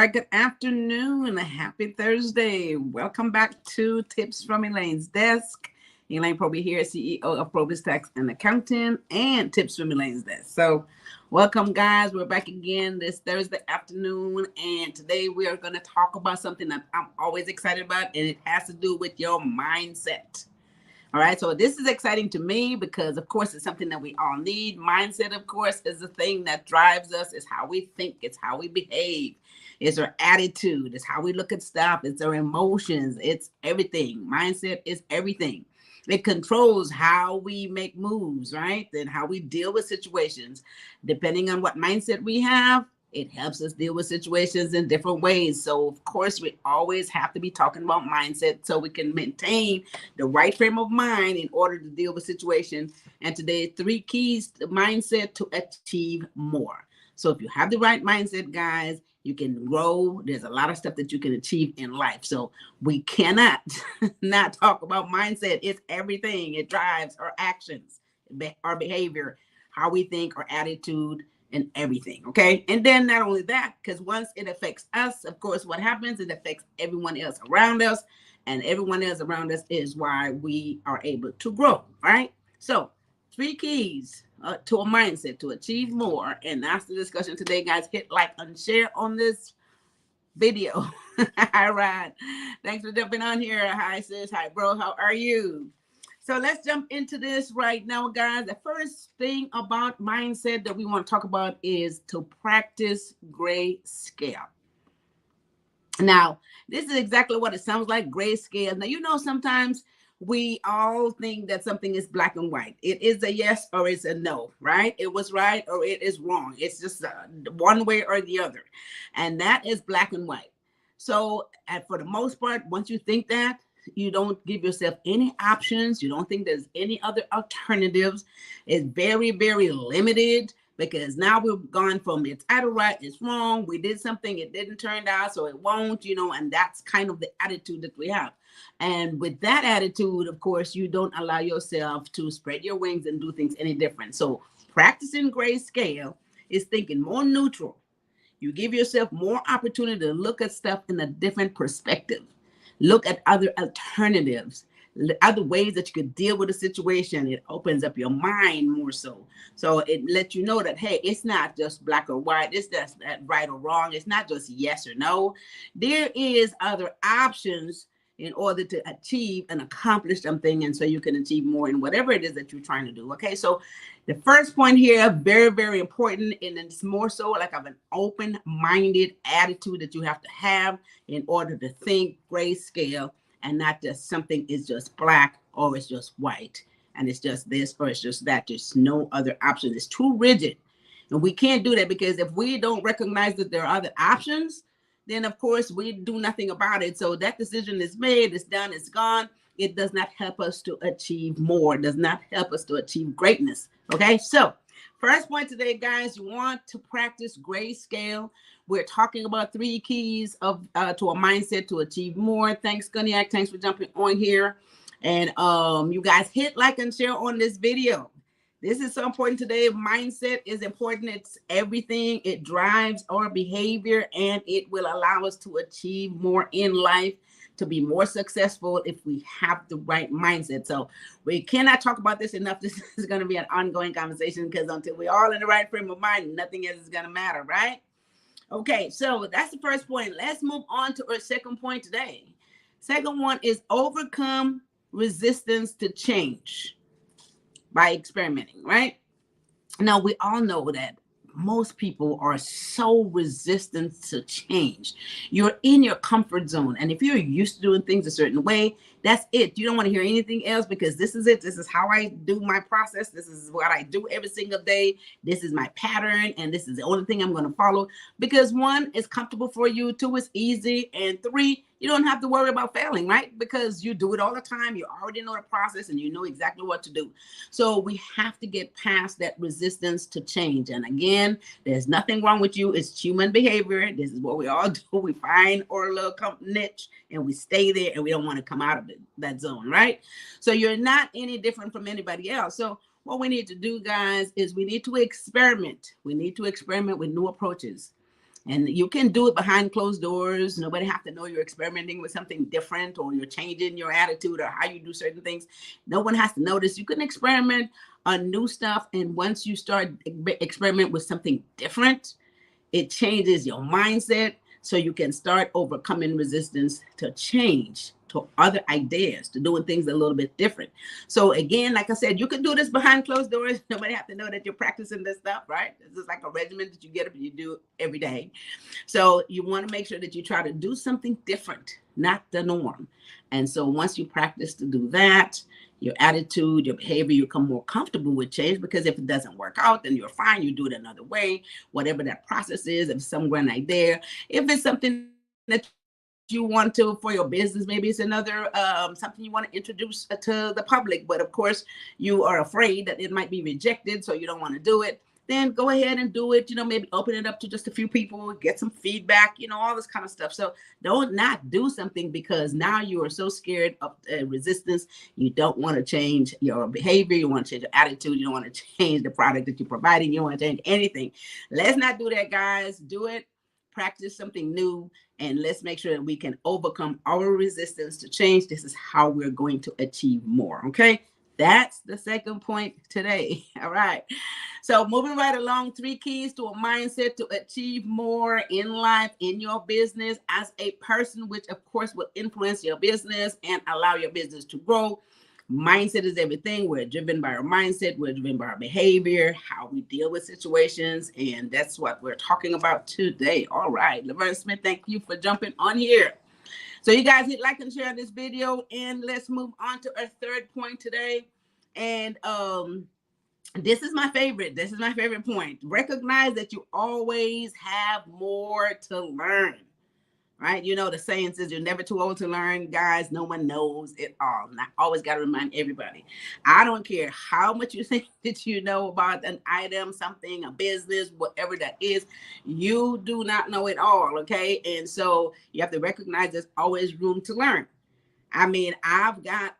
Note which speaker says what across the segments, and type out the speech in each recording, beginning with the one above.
Speaker 1: right, good afternoon and a happy Thursday. Welcome back to Tips from Elaine's Desk. Elaine Proby here, CEO of PROBY'S Tax and Accounting, and Tips from Elaine's Desk. So, welcome, guys. We're back again this Thursday afternoon, and today we are going to talk about something that I'm always excited about, and it has to do with your mindset. All right, so this is exciting to me because, of course, it's something that we all need. Mindset, of course, is the thing that drives us. It's how we think. It's how we behave. It's our attitude. It's how we look at stuff. It's our emotions. It's everything. Mindset is everything. It controls how we make moves, right? And how we deal with situations. Depending on what mindset we have, it helps us deal with situations in different ways. So, of course, we always have to be talking about mindset so we can maintain the right frame of mind in order to deal with situations. And today, 3 keys to mindset to achieve more. So if you have the right mindset, guys, you can grow. There's a lot of stuff that you can achieve in life. So we cannot not talk about mindset. It's everything. It drives our actions, our behavior, how we think, our attitude, and everything. Okay. And then not only that, because once it affects us, of course, what happens, it affects everyone else around us, and everyone else around us is why we are able to grow. All right. So 3 keys to a mindset to achieve more. And that's the discussion today, guys. Hit like and share on this video. All right. Thanks for jumping on here. Hi, sis. Hi, bro. How are you? So let's jump into this right now, guys. The first thing about mindset that we want to talk about is to practice grayscale. Now, this is exactly what it sounds like, grayscale. Now, you know, sometimes we all think that something is black and white. It is a yes or it's a no, right? It was right or it is wrong. It's just one way or the other. And that is black and white. So for the most part, once you think that, you don't give yourself any options. You don't think there's any other alternatives. It's very, very limited because now we've gone from it's either right, it's wrong. We did something, it didn't turn out, so it won't, and that's kind of the attitude that we have. And with that attitude, of course, you don't allow yourself to spread your wings and do things any different. So practicing grayscale is thinking more neutral. You give yourself more opportunity to look at stuff in a different perspective. Look at other alternatives, other ways that you could deal with a situation. It opens up your mind more so. So it lets you know that, hey, it's not just black or white. It's just that right or wrong. It's not just yes or no. There is other options in order to achieve and accomplish something. And so you can achieve more in whatever it is that you're trying to do. Okay, so the first point here, very, very important, and it's more so like of an open-minded attitude that you have to have in order to think grayscale and not just something is just black or it's just white and it's just this or it's just that. There's no other option. It's too rigid. And we can't do that because if we don't recognize that there are other options, then of course we do nothing about it. So that decision is made, it's done, it's gone. It does not help us to achieve more. It does not help us to achieve greatness. Okay, so first point today, guys, you want to practice grayscale. We're talking about 3 keys of to a mindset to achieve more. Thanks, Gunniak. Thanks for jumping on here. And you guys hit like and share on this video. This is so important today. Mindset is important. It's everything. It drives our behavior and it will allow us to achieve more in life, to be more successful if we have the right mindset. So we cannot talk about this enough. This is going to be an ongoing conversation because until we're all in the right frame of mind, nothing else is going to matter, right? Okay, so that's the first point. Let's move on to our second point today. Second one is overcome resistance to change by experimenting, right? Now, we all know that most people are so resistant to change. You're in your comfort zone. And if you're used to doing things a certain way, that's it. You don't want to hear anything else because this is it. This is how I do my process. This is what I do every single day. This is my pattern. And this is the only thing I'm going to follow because 1, it's comfortable for you. 2, it's easy. And 3, you don't have to worry about failing, right? Because you do it all the time. You already know the process and you know exactly what to do. So we have to get past that resistance to change. And again, there's nothing wrong with you. It's human behavior. This is what we all do. We find our little niche and we stay there and we don't want to come out of that zone, right? So you're not any different from anybody else. So what we need to do, guys, is we need to experiment. We need to experiment with new approaches. And you can do it behind closed doors. Nobody have to know you're experimenting with something different, or you're changing your attitude or how you do certain things. No one has to notice. You can experiment on new stuff. And once you start experiment with something different, it changes your mindset, so you can start overcoming resistance to change, to other ideas, to doing things a little bit different. So again, like I said, you can do this behind closed doors. Nobody have to know that you're practicing this stuff, right? This is like a regimen that you get up and you do every day. So you want to make sure that you try to do something different, not the norm. And so once you practice to do that, your attitude, your behavior, you become more comfortable with change, because if it doesn't work out, then you're fine. You do it another way, whatever that process is. If it's somewhere right there, if it's something that you want to for your business, maybe it's another something you want to introduce to the public, but of course you are afraid that it might be rejected, so you don't want to do it. Then go ahead and do it. Maybe open it up to just a few people, get some feedback, all this kind of stuff. So don't not do something because now you are so scared of resistance. You don't want to change your behavior. You want to change your attitude. You don't want to change the product that you're providing. You don't want to change anything. Let's not do that, guys. Do it. Practice something new, and let's make sure that we can overcome our resistance to change. This is how we're going to achieve more. Okay. That's the second point today. All right. So moving right along, 3 keys to a mindset to achieve more in life, in your business, as a person, which of course will influence your business and allow your business to grow. Mindset is everything. We're driven by our mindset. We're driven by our behavior, how we deal with situations. And that's what we're talking about today. All right. Laverne Smith, thank you for jumping on here. So you guys hit like and share this video, and let's move on to our third point today. And this is my favorite. This is my favorite point. Recognize that you always have more to learn. Right? The saying says you're never too old to learn. Guys, no one knows it all. And I always got to remind everybody. I don't care how much you think that you know about an item, something, a business, whatever that is. You do not know it all, okay? And so you have to recognize there's always room to learn. I mean, I've got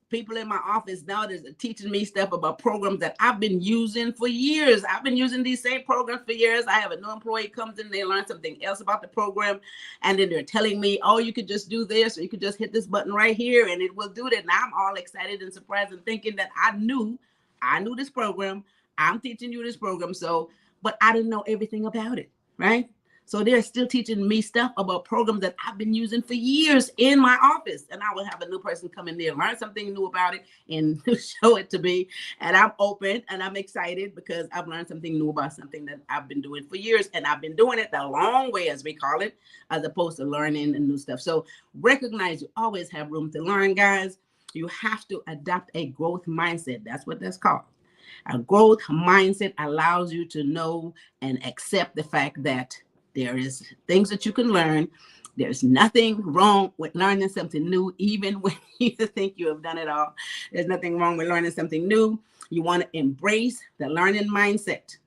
Speaker 1: people in my office now that's teaching me stuff about programs that I've been using for years. I've been using these same programs for years. I have a new employee comes in, they learn something else about the program, and then they're telling me, oh, you could just do this, or you could just hit this button right here and it will do that. And I'm all excited and surprised and thinking that I knew this program. I'm teaching you this program. So, but I didn't know everything about it, right? So they're still teaching me stuff about programs that I've been using for years in my office. And I will have a new person come in there, learn something new about it, and show it to me. And I'm open and I'm excited because I've learned something new about something that I've been doing for years. And I've been doing it the long way, as we call it, as opposed to learning the new stuff. So recognize you always have room to learn, guys. You have to adopt a growth mindset. That's what that's called. A growth mindset allows you to know and accept the fact that there is things that you can learn. There's nothing wrong with learning something new, even when you think you have done it all. There's nothing wrong with learning something new. You want to embrace the learning mindset.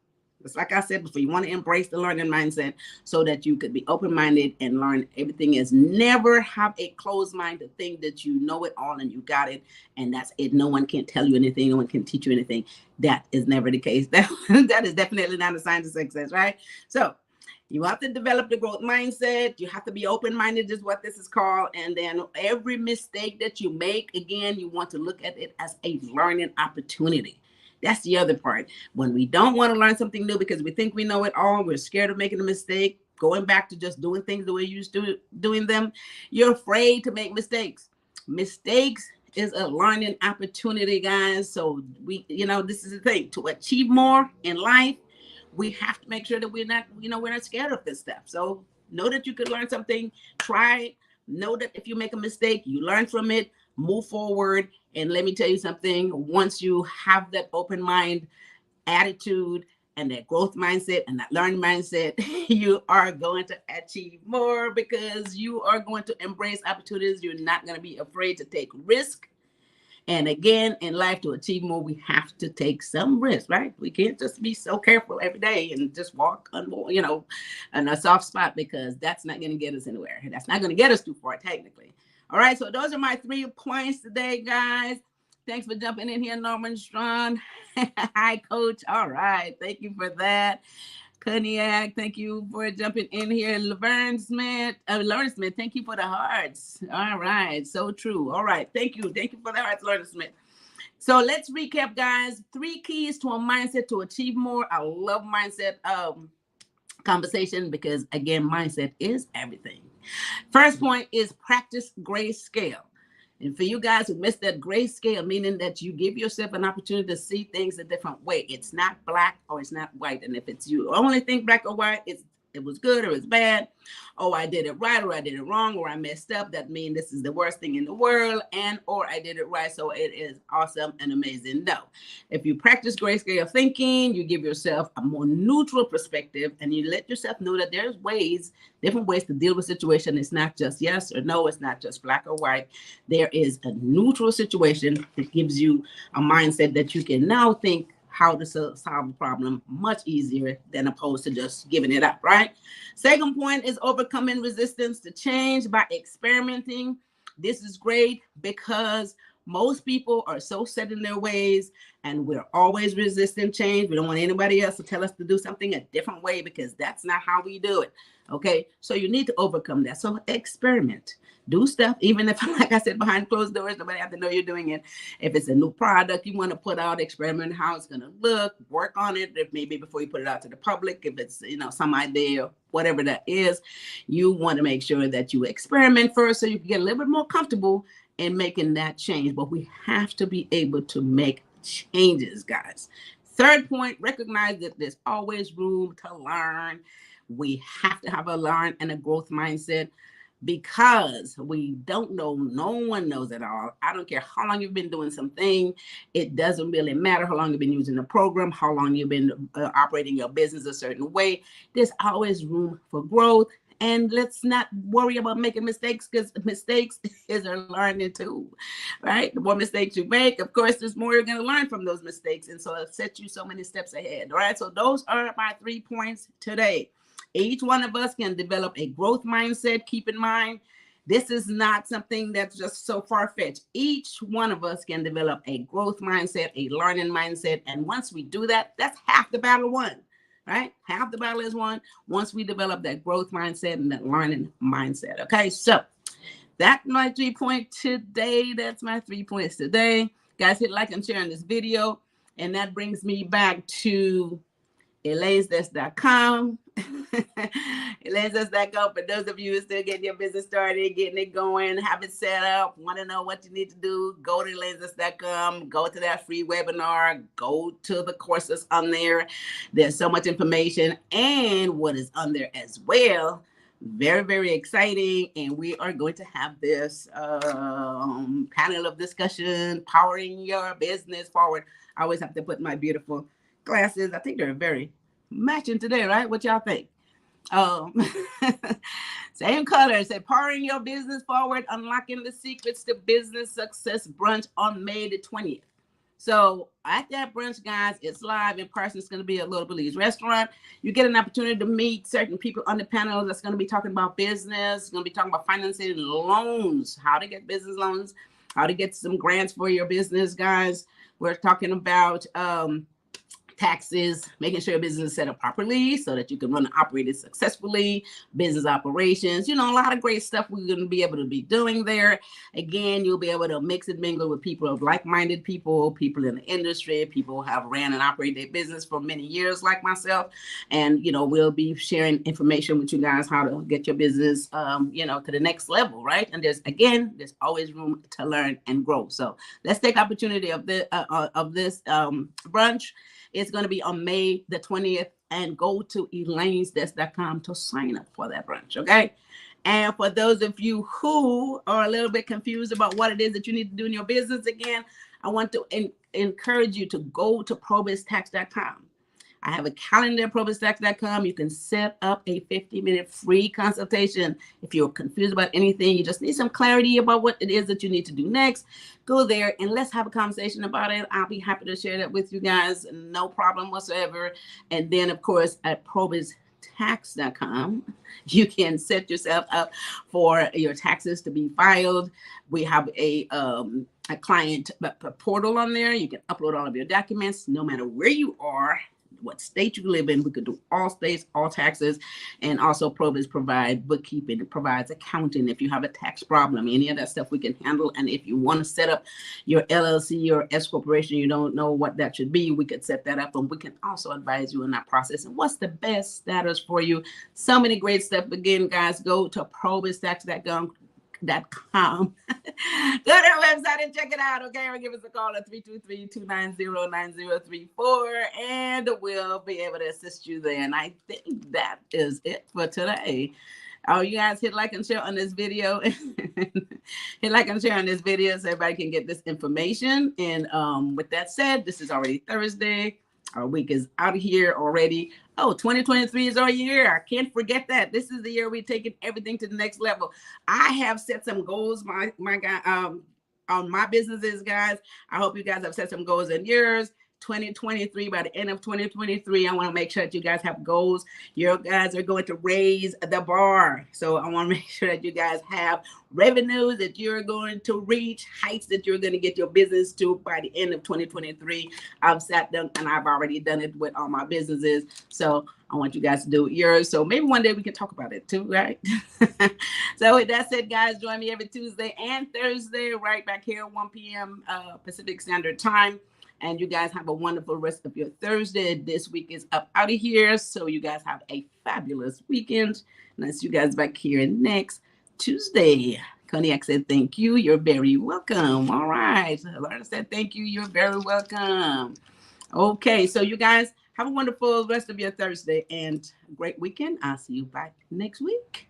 Speaker 1: Just like I said before, you want to embrace the learning mindset so that you could be open-minded and learn everything. Is never have a closed mind to think that you know it all and you got it, and that's it. No one can tell you anything. No one can teach you anything. That is never the case. That is definitely not a sign of success, right? So you have to develop the growth mindset. You have to be open-minded, is what this is called. And then every mistake that you make, again, you want to look at it as a learning opportunity. That's the other part. When we don't want to learn something new because we think we know it all, we're scared of making a mistake, going back to just doing things the way you used to doing them, you're afraid to make mistakes. Mistakes is a learning opportunity, guys. So this is the thing. To achieve more in life, we have to make sure that we're not scared of this stuff. So know that you could learn something, try it. Know that if you make a mistake, you learn from it, move forward. And let me tell you something, once you have that open mind attitude and that growth mindset and that learning mindset, you are going to achieve more because you are going to embrace opportunities. You're not going to be afraid to take risk. And again, in life, to achieve more, we have to take some risk, right? We can't just be so careful every day and just walk on, in a soft spot, because that's not going to get us anywhere. That's not going to get us too far, technically. All right, so those are my 3 points today, guys. Thanks for jumping in here, Norman Strong. Hi, Coach. All right, thank you for that. Cognac, thank you for jumping in here. Laverne Smith, thank you for the hearts. All right, so true. All right, thank you. Thank you for the hearts, Laverne Smith. So let's recap, guys. 3 keys to a mindset to achieve more. I love mindset conversation because, again, mindset is everything. First point is practice grayscale. And for you guys who missed that, grayscale, meaning that you give yourself an opportunity to see things a different way. It's not black or it's not white. And if it's you only think black or white, it was good or it's bad. Oh, I did it right or I did it wrong or I messed up. That means this is the worst thing in the world, and or I did it right, so it is awesome and amazing. No. If you practice grayscale thinking, you give yourself a more neutral perspective and you let yourself know that there's different ways to deal with situation. It's not just yes or no. It's not just black or white. There is a neutral situation that gives you a mindset that you can now think how to solve a problem much easier than opposed to just giving it up, right? Second point is overcoming resistance to change by experimenting. This is great because most people are so set in their ways and we're always resisting change. We don't want anybody else to tell us to do something a different way because that's not how we do it. Okay, so you need to overcome that. So experiment. Do stuff, even if, like I said, behind closed doors, nobody have to know you're doing it. If it's a new product you want to put out, experiment how it's going to look, work on it. If maybe before you put it out to the public, if it's, some idea, whatever that is, you want to make sure that you experiment first so you can get a little bit more comfortable in making that change. But we have to be able to make changes, guys. Third point, recognize that there's always room to learn. We have to have a learn and a growth mindset, because we don't know. No one knows it all. I don't care how long you've been doing something. It doesn't really matter how long you've been using the program, how long you've been operating your business a certain way. There's always room for growth. And let's not worry about making mistakes, because mistakes is a learning tool, right? The more mistakes you make, of course, there's more you're going to learn from those mistakes. And so it'll set you so many steps ahead. All right. So those are my 3 points today. Each one of us can develop a growth mindset. Keep in mind, this is not something that's just so far-fetched. Each one of us can develop a growth mindset, a learning mindset. And once we do that, that's half the battle won, right? Half the battle is won once we develop that growth mindset and that learning mindset. Okay, so that's my 3 point today. That's my 3 points today. Guys, hit like and share on this video. And that brings me back to elainesdesk.com. elainesdesk.com. For those of you who still getting your business started, getting it going, have it set up, want to know what you need to do, go to elainesdesk.com, go to that free webinar, go to the courses on there. There's so much information, and what is on there as well. Very, very exciting. And we are going to have this panel of discussion, powering your business forward. I always have to put my beautiful glasses. I think they're very matching today, right? What y'all think? Same color. Say powering your business forward, unlocking the secrets to business success brunch on May the 20th. So at that brunch, guys, it's live in person. It's going to be at Little Billy's restaurant. You get an opportunity to meet certain people on the panel that's going to be talking about business. It's going to be talking about financing loans, how to get business loans, how to get some grants for your business, guys. We're talking about taxes, making sure your business is set up properly so that you can run and operate it successfully, business operations, a lot of great stuff we're going to be able to be doing there. Again, you'll be able to mix and mingle with people of like-minded people in the industry, people who have ran and operated their business for many years like myself. And, we'll be sharing information with you guys how to get your business, to the next level, right? And there's always room to learn and grow. So let's take opportunity of this brunch. It's going to be on May the 20th, and go to elainesdesk.com to sign up for that brunch, okay? And for those of you who are a little bit confused about what it is that you need to do in your business, again, I want to encourage you to go to PROBY'S.com. I have a calendar at PROBY'S.com. You can set up a 50-minute free consultation. If you're confused about anything, you just need some clarity about what it is that you need to do next, go there and let's have a conversation about it. I'll be happy to share that with you guys. No problem whatsoever. And then, of course, at PROBY'S.com, you can set yourself up for your taxes to be filed. We have a client portal on there. You can upload all of your documents no matter where you are. what state you live in. We could do all states, all taxes, and also PROBY'S provide bookkeeping. It provides accounting. If you have a tax problem, any of that stuff we can handle. And if you want to set up your LLC or S corporation, you don't know what that should be, we could set that up, and we can also advise you in that process and what's the best status for you. So many great stuff. Again, guys, go to PROBY'S.com. Go to our website and check it out, okay? Or give us a call at 323-290-9034, and we'll be able to assist you there. And I think that is it for today. Oh, you guys hit like and share on this video. Hit like and share on this video so everybody can get this information. And with that said, this is already Thursday. Our week is out of here already. Oh, 2023 is our year. I can't forget that. This is the year we're taking everything to the next level. I have set some goals, my guy, on my businesses, guys. I hope you guys have set some goals in yours. 2023, by the end of 2023, I want to make sure that you guys have goals. You guys are going to raise the bar. So I want to make sure that you guys have revenues that you're going to reach, heights that you're going to get your business to by the end of 2023. I've sat down and I've already done it with all my businesses. So I want you guys to do yours. So maybe one day we can talk about it too, right? So with that said, guys, join me every Tuesday and Thursday right back here at 1 p.m. Pacific Standard Time. And you guys have a wonderful rest of your Thursday. This week is up out of here. So you guys have a fabulous weekend. And I'll see you guys back here next Tuesday. Cognac said, thank you. You're very welcome. All right. Lorna said, thank you. You're very welcome. Okay. So you guys have a wonderful rest of your Thursday and a great weekend. I'll see you back next week.